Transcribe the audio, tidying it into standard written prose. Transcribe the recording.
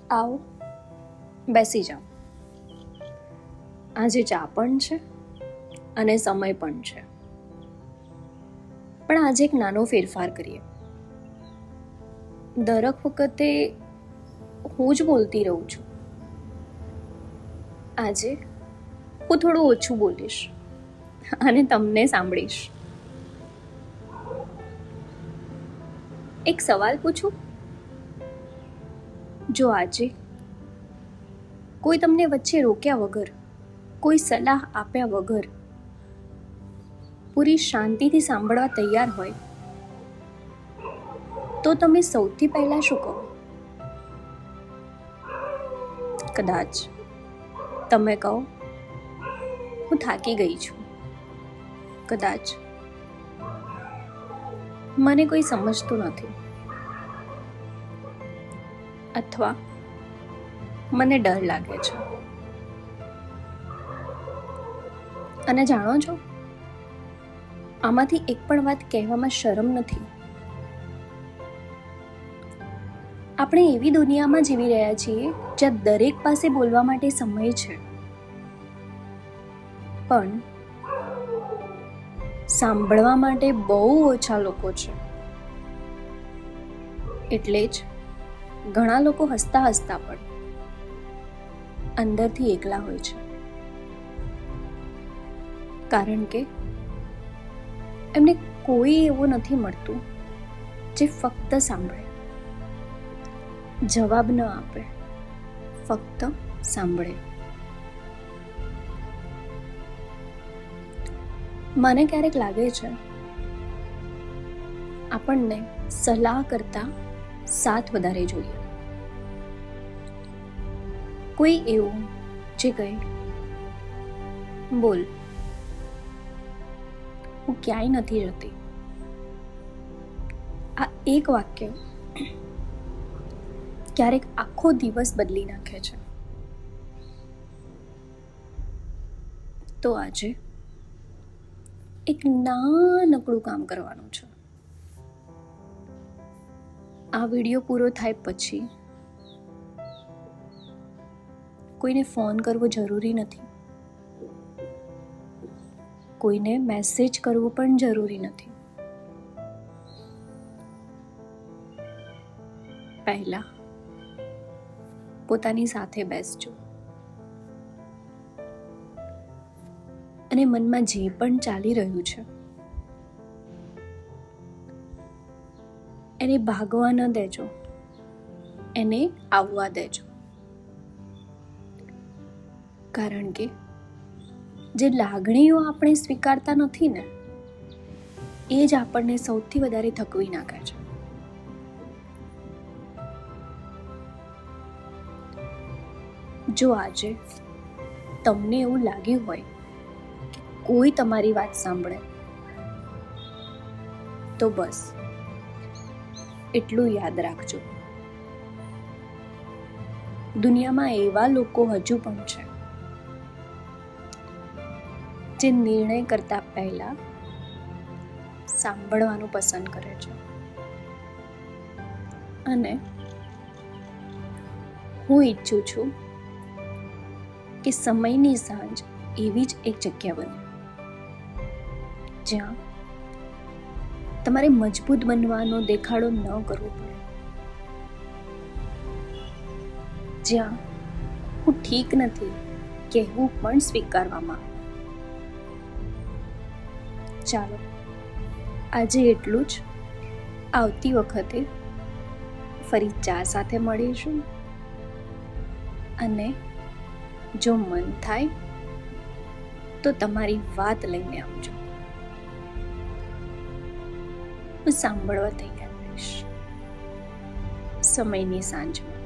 આવો, બેસી જાઓ. આજે ચા પણ છે અને સમય પણ છે. પણ આજે એક નાનો ફેરફાર કરીએ. દરેક વખતે હું જ બોલતી રહું છું. આજે હું થોડું ઓછું બોલીશ અને તમને સાંભળીશ. એક સવાલ પૂછું? જો આજે કોઈ તમને વચ્ચે રોક્યા વગર, કોઈ સલાહ આપ્યા વગર પૂરી શાંતિથી સાંભળવા તૈયાર હોય, તો તમે સૌથી પહેલા શું કહો? કદાચ તમે કહો, હું થાકી ગઈ છું. કદાચ મને કોઈ સમજતું નથી. અથવા મને ડર લાગે છે. અને જાણો છો, આમાંથી એક પણ વાત કહેવામાં શરમ નથી. આપણે એવી દુનિયામાં જીવી રહ્યા છીએ જ્યાં દરેક પાસે બોલવા માટે સમય છે, પણ સાંભળવા માટે બહુ ઓછા લોકો છે. એટલે જ ઘણા લોકો હસતા હસતા પણ અંદરથી એકલા હોય છે. કારણ કે એમને કોઈ એવું નથી મળતું જે ફક્ત સાંભળે, જવાબ ન આપે, ફક્ત સાંભળે. મને ક્યારેક લાગે છે આપણને સલાહ કરતા સાથ વધારે જોઈએ. કોઈ એવું જે કહે, બોલ, હું ક્યાંય નથી જતી. આ એક વાક્ય ક્યારેક આખો દિવસ બદલી નાખે છે. તો આજે એક નાનકડું કામ કરવાનું છે. આ વિડીયો પૂરો થાય પછી કોઈને ફોન કરવો જરૂરી નથી. કોઈને મેસેજ કરવો પણ જરૂરી નથી. પહેલા પોતાની સાથે બેસજો અને મનમાં જે પણ ચાલી રહ્યું છે એને ભાગવા ન દેજો, એને આવવા દેજો. કારણ કે જે લાગણીઓ આપણે સ્વીકારતા નથી ને, એ જ આપણને સૌથી વધારે થકવી નાખે છે. જો આજે તમને એવું લાગ્યું હોય કે કોઈ તમારી વાત સાંભળે, તો બસ એટલું યાદ રાખજો, દુનિયામાં એવા લોકો હજુ પણ છે જે નિર્ણય કરતા પહેલા સાંભળવાનું પસંદ કરે છે. અને હું ઈચ્છું છું કે સમયની સાંજ એવી જ એક જગ્યા બને જ્યાં તમારે મજબૂત બનવાનો દેખાડો ન કરવો પડે, જ્યાં હું ઠીક નથી કહેવું પણ સ્વીકારવામાં આવે. ચાલો, આજે એટલું જ. આવતી વખતે ફરી ચા સાથે મળીશું. અને જો મન થાય તો તમારી વાત લઈને આવજો. હું સાંભળવા તૈયાર રહીશ. સમયની સાંજમાં.